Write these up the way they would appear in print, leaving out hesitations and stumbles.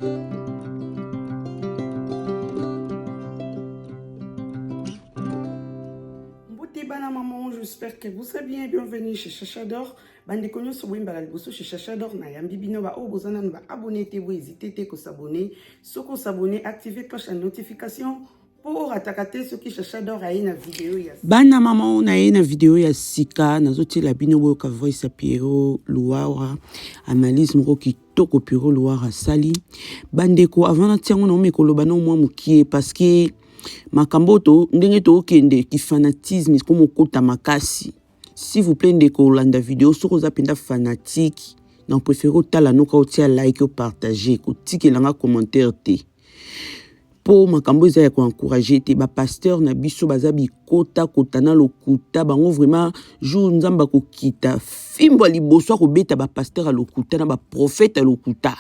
Bana maman, j'espère que vous allez bien. Bienvenue chez Chacha d'Or. Bande konyo so wimba la liboso chez Chacha d'Or na yambi bino ba obozana ba abonner te vous hésitez te ko s'abonner. Soko s'abonner, activer cloche de notification pour attaquer ce qui Chacha d'Or a une vidéo ya. Bana maman, na une vidéo ya sika nazoti la bino boka voice Piero Luara analyse moko kitoko Piero Luara sali. Bande ko avant na tiango na mekolo bana mo mukie parce que Makamboto, ndenge to okende ki fanatisme comme okota makasi. S'il vous plaît ndeko landa vidéo soko za penda fanatique, non préférez tala noka otia like ou partager, ko tikelanga commentaire te. Po makambo za ya ko encourager te ba pasteur na biso bazabi kota na lokuta bango vraiment jour nzamba ko kita fimbo liboso ko beta ba pasteur a lokuta na ba prophète a lokuta.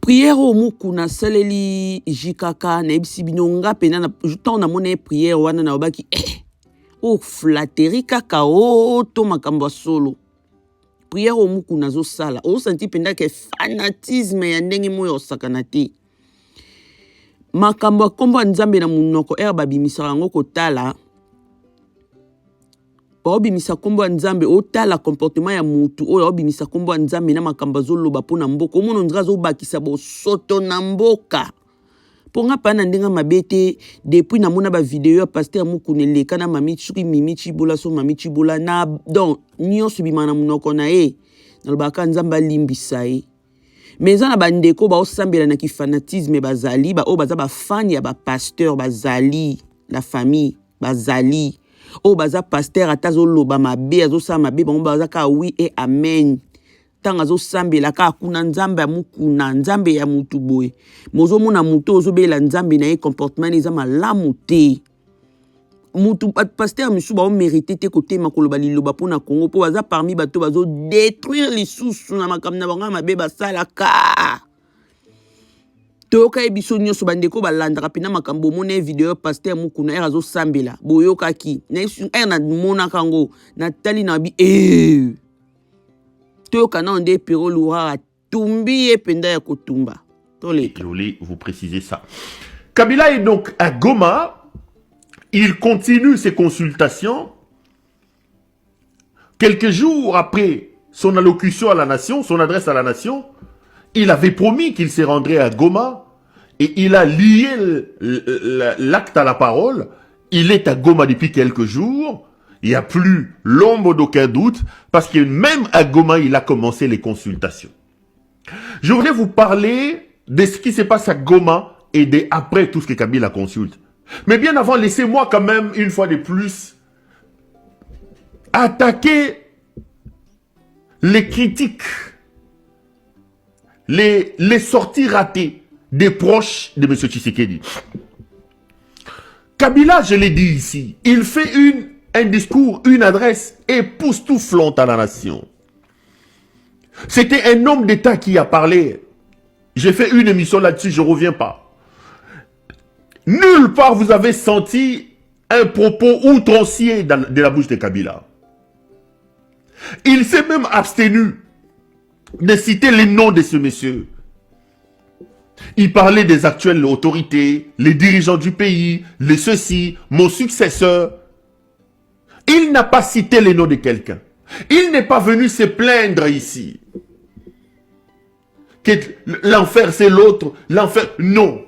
Prière au mukuna saleli jikaka na ebisi binonga pena na temps na mona prière wana na obaki o flatterie kaka o to makambo solo. Prière au mukuna zo sala o senti penda ke fanatisme ya ndenge moyo sakanate. Makambo kombo nzambe na munoko babimisa ngo kotala. Obimisa kombo nzambe otala comportement ya mutu oyo obimisa kombo nzambe na makambo zoloba pona mboka omono ndrazo bakisa bo soto na mboka ponga pana ndenga mabete depuis na mona ba video ya pasteur mukune leka na mamichi mimichi bola so mamichi bola na donc nyonso bimana munoko na nalobaka nzamba limbisa mais na bandeko ba osambela na ki fanatisme bazali ba o baza ba fan ya ba pasteur bazali la famille bazali o baza pasteur atazo loba mabe azo sa mabe bango baza ka oui et amen tanga zo sambela ka kuna nzambe ya mukuna nzambe ya mutu boye mozo mona mutu ozo bela nzambe na comportement eza malamu te mutu pasteur misu ba o mérité te côté makoloba liloba pona Congo po baza parmi bato bazo détruire lisusu na makamna bango mabe basala ka toka ebiso nyonso bandeko balandaka pina makambo mona video pasteur mukuna azo sambela boyoka ki na mona kango na tali na bi toka na onde Piero Luara tumbi e penda ya kotumba tole. Je voulais vous préciser ça. Kabila est donc à Goma. Il continue ses consultations. Quelques jours après son allocution à la nation, son adresse à la nation, il avait promis qu'il se rendrait à Goma. Et il a lié l'acte à la parole. Il est à Goma depuis quelques jours. Il n'y a plus l'ombre d'aucun doute. Parce que même à Goma, il a commencé les consultations. Je voulais vous parler de ce qui se passe à Goma et de après tout ce que Kabila consulte. Mais bien avant, laissez-moi quand même, une fois de plus, attaquer les critiques, les sorties ratées des proches de M. Tshisekedi. Kabila, je l'ai dit ici, il fait un discours, une adresse époustouflante à la nation. C'était un homme d'État qui a parlé. J'ai fait une émission là-dessus, je ne reviens pas. Nulle part vous avez senti un propos outrancier de la bouche de Kabila. Il s'est même abstenu de citer les noms de ce monsieur. Il parlait des actuelles autorités, les dirigeants du pays, les ceci, mon successeur. Il n'a pas cité les noms de quelqu'un. Il n'est pas venu se plaindre ici. Que l'enfer c'est l'autre, l'enfer... Non.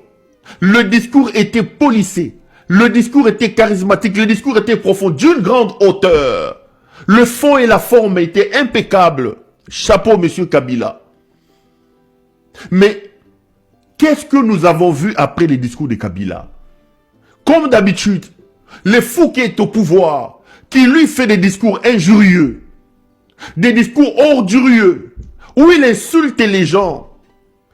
Le discours était policé. Le discours était charismatique. Le discours était profond, d'une grande hauteur. Le fond et la forme étaient impeccables. Chapeau, monsieur Kabila. Mais... qu'est-ce que nous avons vu après les discours de Kabila? Comme d'habitude, le fou qui est au pouvoir, qui lui fait des discours injurieux, des discours ordurieux, où il insulte les gens.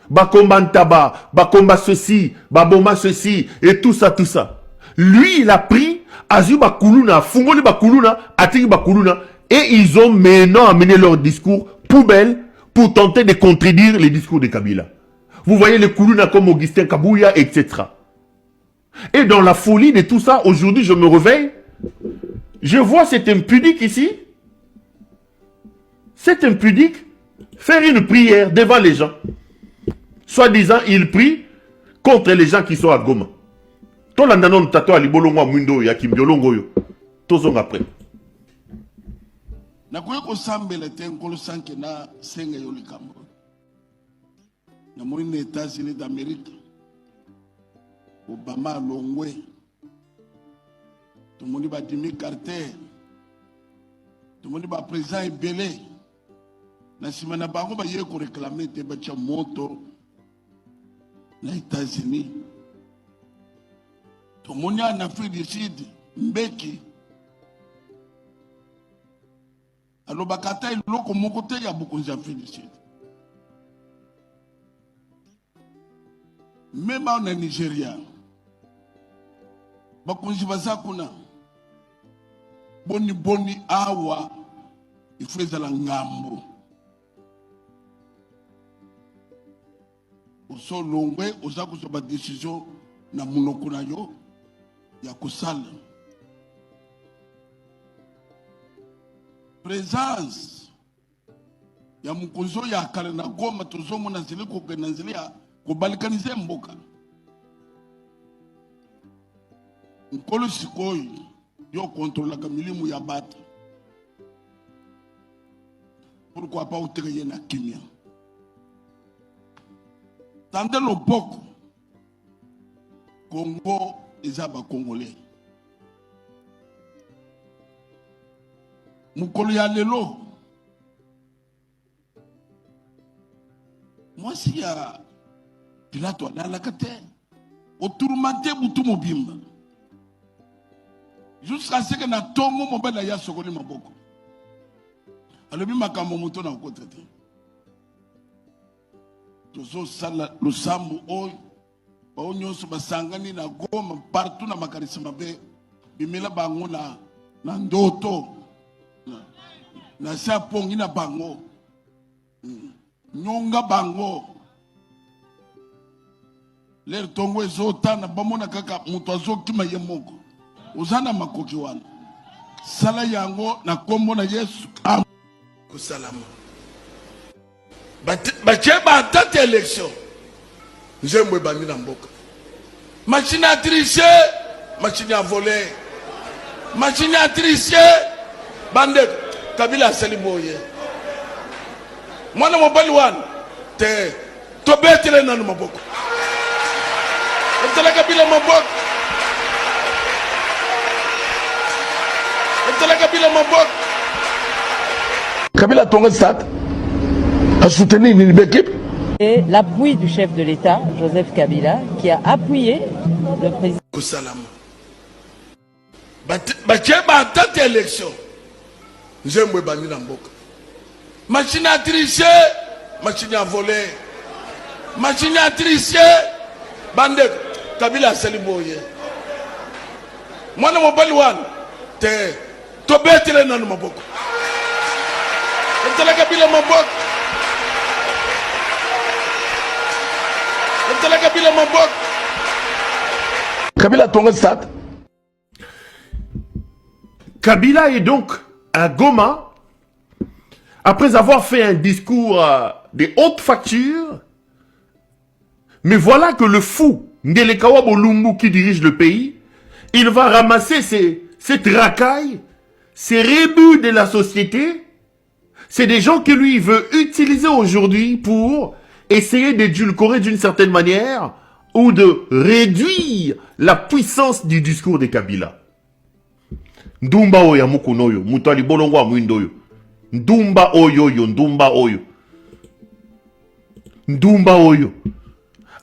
Bakomba Ntaba, Bakomba ceci, Baboma ceci, et tout ça, tout ça. Lui, il a pris Azu Bakuluna, Fungoli Bakuluna, Atiki Bakuluna, et ils ont maintenant amené leur discours poubelle pour tenter de contredire les discours de Kabila. Vous voyez les Koulouna comme Augustin Kabouya, etc. Et dans la folie de tout ça, aujourd'hui, je me réveille. Je vois cet impudique ici. Cet impudique faire une prière devant les gens. Soi-disant, il prie contre les gens qui sont à Goma. Tout le monde tato ali bolongo mundo ya kimbiolongo yo. Tozong après. Na ko sambela te nkolo sanke na senga yo likambo. Na mo les États-Unis d'Amérique. Obama longwe. Tout le monde va Jimmy Carter. Tout le monde va président Ebele. Na simana bango ba yeko réclamer te ba cha moto les États-Unis. Tout le monde en Afrique du Sud, Mbeki. Alors, Bakata est là, comme mon côté, il y a beaucoup d'Afrique du Sud. Même en Nigeria, Bakonji Bazakuna, Boni Awa, il faut les Alangambo. Au sol longwe, aux actes de décision, na monokuna yo, ya kusala. Présence ya mukonzo ya kale na Goma tozomo na zili ko genanzilia ko balkanize mboka. Nkolo sikoyi yo contrôle la milimu ya bata. Pourquoi pas outreye na kimia? Tande loboko Congo ezaba congolais. Mukolo ya lelo. Moi si ya Pilato na la kate. Oturumante butu mobimba. Jusqu'à ce que na tongo mobala ya sokoli maboko. Alobi makambo moto na kote. Tozo sala lusambu oyo. Baonyoso basangani na Goma partout na makanisa mabe bimela bango na ndoto na sapongi na bango nyonga bango le tongo ezotana bamona kaka mutu azokima ye moko uzana makoki wana sala yango na kombo na Yesu kusalama ba date élection J'aime bandi na mboka. Machine à tricher, machine à voler. Machine à tricher, bande Kabila Salimoye. Mwana mobali wan te to betele na maboko. Etala Kabila maboko. Etala Kabila maboko. Kabila tonga sat a soutenir une équipe. Et l'appui du chef de l'État, Joseph Kabila, qui a appuyé le président. Date élection. J'aime bandi na mboka. Machine à tricher, machine à voler. Machine à tricher, bande Kabila Salimoye. Mwana mobali wan te to betele na maboko. Etala Kabila maboko. Kabila est donc à Goma après avoir fait un discours de haute facture. Mais voilà que le fou Ndelekawa Bolumbu qui dirige le pays, il va ramasser cette racaille, ces rébus de la société. C'est des gens que lui veut utiliser aujourd'hui pour essayer d'édulcorer d'une certaine manière ou de réduire la puissance du discours de Kabila. Ndumba oyo mukunoyo, mutali bolongo wa mwindoyo. Ndumba oyo yo, ndumba oyo. Ndumba oyo.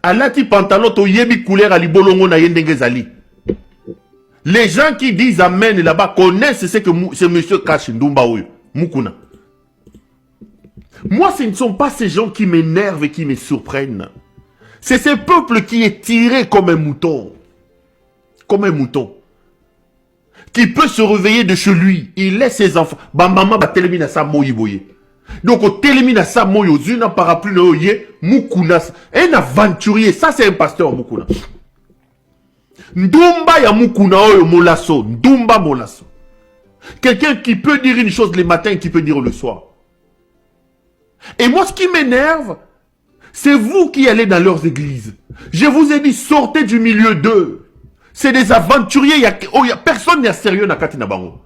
Alati pantalon to yebi couleur ali bolongo na yendenge zali. Les gens qui disent amen là-bas connaissent ce que ce monsieur cache Ndumba oyo. Mukuna. Moi, ce ne sont pas ces gens qui m'énervent et qui me surprennent. C'est ce peuple qui est tiré comme un mouton. Comme un mouton. Qui peut se réveiller de chez lui. Il laisse ses enfants. Bambama ba telemina sa moyi boye. Donc, au telemina sa moyi zuna parapluie no ye mukuna. Un aventurier. Ça, c'est un pasteur mukuna. Ndumba ya mukuna oyo molasso. Ndumba molasso. Quelqu'un qui peut dire une chose le matin et qui peut dire le soir. Et moi, ce qui m'énerve, c'est vous qui allez dans leurs églises. Je vous ai dit, sortez du milieu d'eux. C'est des aventuriers. Personne n'est sérieux dans Katina Bango.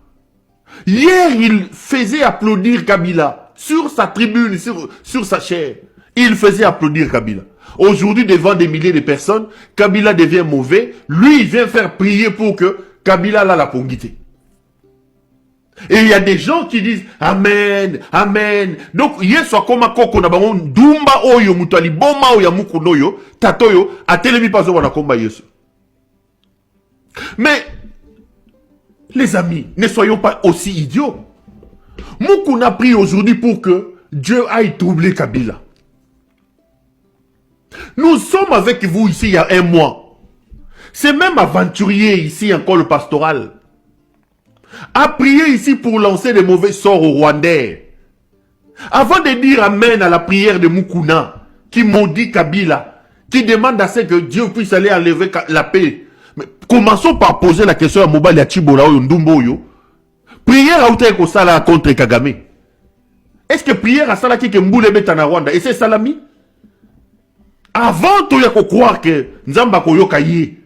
Hier, il faisait applaudir Kabila sur sa tribune, sur sa chaire. Il faisait applaudir Kabila. Aujourd'hui, devant des milliers de personnes, Kabila devient mauvais. Lui, il vient faire prier pour que Kabila a la pongité. Et il y a des gens qui disent Amen, Amen. Donc, hier soit comme un coco na bango dumba oyo mutali boma oya mukunoyo tatoyo atelemi pas wana komba yesu. Mais les amis, ne soyons pas aussi idiots. Mukuna prie aujourd'hui pour que Dieu aille troubler Kabila. Nous sommes avec vous ici il y a un mois. C'est même aventurier ici encore le pastoral a prié ici pour lancer des mauvais sorts aux Rwandais. Avant de dire Amen à la prière de Mukuna, qui maudit Kabila, qui demande à ce que Dieu puisse aller enlever la paix. Mais commençons par poser la question à Mobali Achibola ou Ndumboyo. Prière à Outé Kosala contre Kagame. Est-ce que prière à Sala qui Mboule Betana Rwanda? Et c'est Salami? Avant, tu y a croire que Nzamba Koyoka Yé.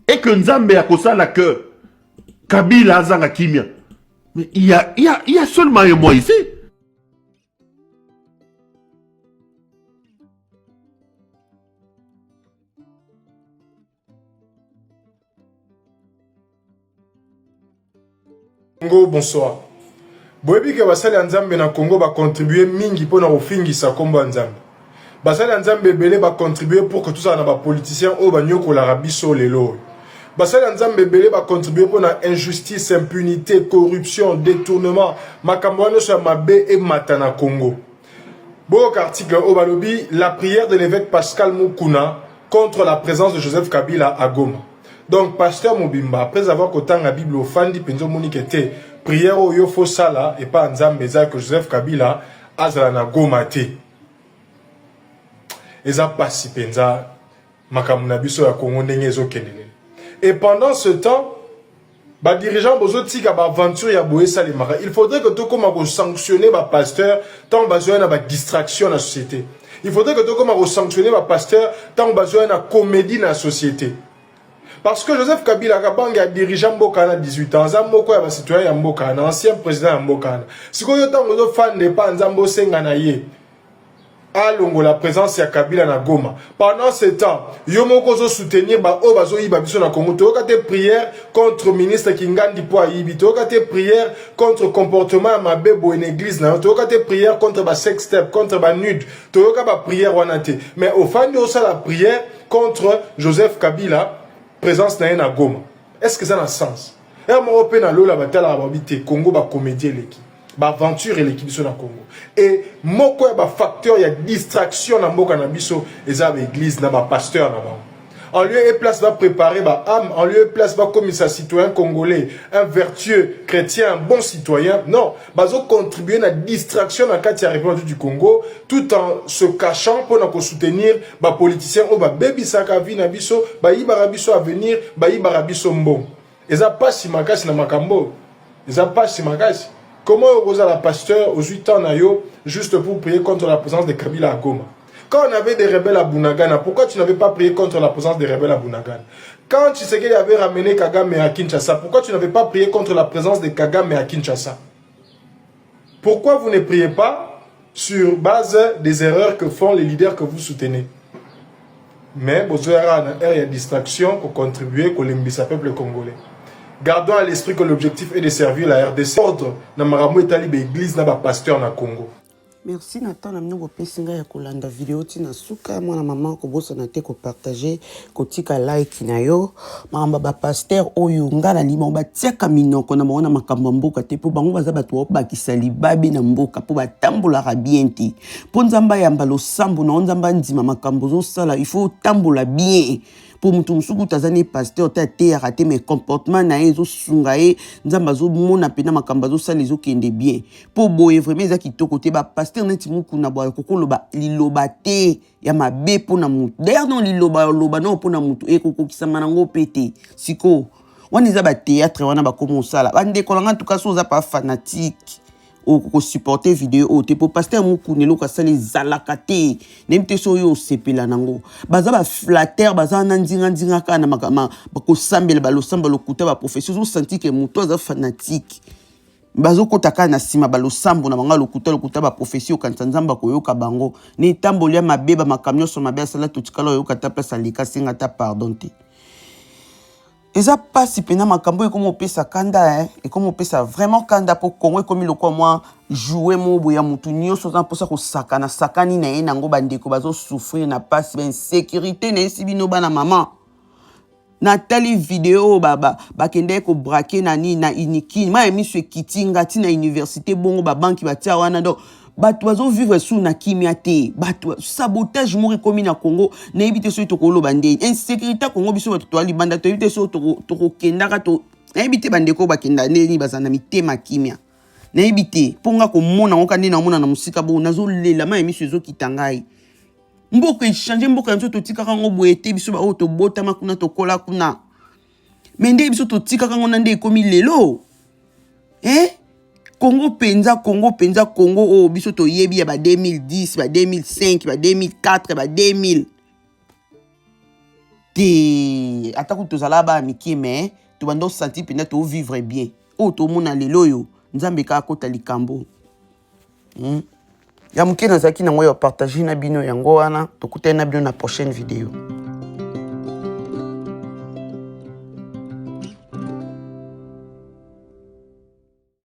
Et que Nzambe a Kosala que Kabila Azanga Kimia. Mais il y a seulement un mois ici. Congo, bonsoir. Boyebi ke basali Nzambe na Congo ba contribuer mingi pour na ofingisa kombo Nzambe. Basali Nzambe belé ba contribuer pour que tout ça na ba politiciens o ba nyoko la rabiso lelo. Basali Nzambe belé ba contribuer pour na injustice, impunité, corruption, détournement, makambo no so mabe et matana Congo. Bon article au balobi la prière de l'évêque Pascal Mukuna contre la présence de Joseph Kabila à Goma. Donc, pasteur Mobimba, après avoir coté la Bible au Fandi, Penzo Monique était prière au Yofo Sala et pas en Zambéza que Joseph Kabila Azalana Gomate. Et ça passe Penza, Makamunabiso ya Congo Nengezo Kenele. Et pendant ce temps, les dirigeants Bozotika aventure ya Boé Salimara. Il faudrait que tout comme sanctionner les pasteurs tant besoin de distraction dans la société. Il faudrait que tout comme sanctionner les pasteurs tant besoin de comédie dans la société. Parce que Joseph Kabila Kabang a dirigé Mbokana 18 ans, Zamboko est un citoyen Mbokana, ancien président Mbokana. Si vous êtes un fan de pas Nzambo Senganaye, alongo la présence de Kabila na Goma. Pendant ce temps, Yomoko zo soutenir ba o bazo yiba biso na Congo. To kate prière contre ministre Kingandi po ayibi. To kate prière contre comportement mabebo en église na. To kate prière contre ba sex step, contre ba nude. To kate ba prière wanate. Mais au fin de ça la prière contre Joseph Kabila. Présence na Goma. Est-ce que ça a un sens? Et mon européen na lola batala ababité Congo ba comédie l'équipe. Ba aventure l'équipe sur na Congo. Et moko ba facteur ya distraction na mboka na biso eza ba église na ba pasteur na ba. En lieu et place va préparer ba âme, en lieu et place va comme ça citoyen congolais, un vertueux chrétien, un bon citoyen. Non, bazo contribuer na distraction na kati ya République du Congo tout en se cachant pour na soutenir ba politiciens o ba bebi saka vi na biso, ba yibara biso avenir, ba yibara biso mbon. Eza pas si makasi na makambo. Eza pas si makasi. Comment osa la pasteur aux 8 ans na yo juste pour prier contre la présence de Kabila à Goma? Quand on avait des rebelles à Bunagana, pourquoi tu n'avais pas prié contre la présence des rebelles à Bunagana? Quand Tshisekedi avait ramené Kagame à Kinshasa, pourquoi tu n'avais pas prié contre la présence de Kagame à Kinshasa? Pourquoi vous ne priez pas sur base des erreurs que font les leaders que vous soutenez? Mais, il y a une distraction pour contribuer au peuple congolais. Gardons à l'esprit que l'objectif est de servir la RDC. Ordre, na maramu etali be église na ba pasteur na Congo. Merci Nathan namino bopesinga ya kolanda vidéo tina suka mwana mama ko bosa na te ko partager ko tika like na yo mamba ba pasteur oyo ngala limo ba tiaka minoko na mona makambo mboka te po bango baza bato ba kisali babe na mboka po ba tambola bien ti po nzamba yamba lo sambu na nzamba ndima makambo zo sala il faut tambola bien. Pour mutu musuku tazani pasteur ta te raté mes comportements na ezo sungae nzamba zo mona pena makamba zo sala zo kende bien pour boye vraiment za kitoko te ba pasteur neti muku na boya kokolo ba liloba te ya mabe pona mutu d'ailleurs non liloba loba non pona mutu e koko kisama nango pete siko wana za ba théâtre wana ba komo sala bande kolanga en tout cas so za pas fanatique ko supporter vidéo o te po pasteur mukunelo ka sali zalakate nemte so yo sepela nango baza ba flatter baza na ndinga kana makama ba ko sambela ba lo samba lo kuta ba professeur zo senti que muto za fanatique bazo kotaka na sima ba lo sambo na manga lo kuta ba professeur kanza nzamba ko yoka bango ni tambolia mabeba makamyo so mabeba sala tutikala yoka ta place alika singa ta pardon te. Eza pas si pena makambo comme on peut ça kanda et comme on peut ça vraiment kanda pour Congo comme le quoi moi jouer mo boya mutu nyoso za pour ça ko sakana sakani na ena ngo bandeko bazo souffrir na pas ben sécurité na sibino bana maman Nathalie vidéo baba bakende ko braquer na ni na iniki ma emi se kitinga tina université bongo ba banki ba tia wana do bato bazo vivre sous na kimia te bato sabotage mori komi na Congo na ebite so to kolo bande insécurité Congo biso bato to ali banda to ebite so to kendaka to na ebite bandeko bakenda neli bazana mitema kimia na ebite ponga ko mona okandi na mona na musika bo nazo lela ma emi so kitangai mboko changer mboko ya to tika kango boete biso ba o to bota makuna to kola kuna mende biso to tika kango nande komi lelo Congo penza Congo o biso to yebi ya ba 2010 ba 2005 ba 2004 ba 2000 te atako to zala ba miki mais to bando sentir pena to vivre bien o to mona lelo yo nzambe ka kota likambo ya mukena zaki na ngoyo partager na bino yango wana to kutana bino na prochaine vidéo.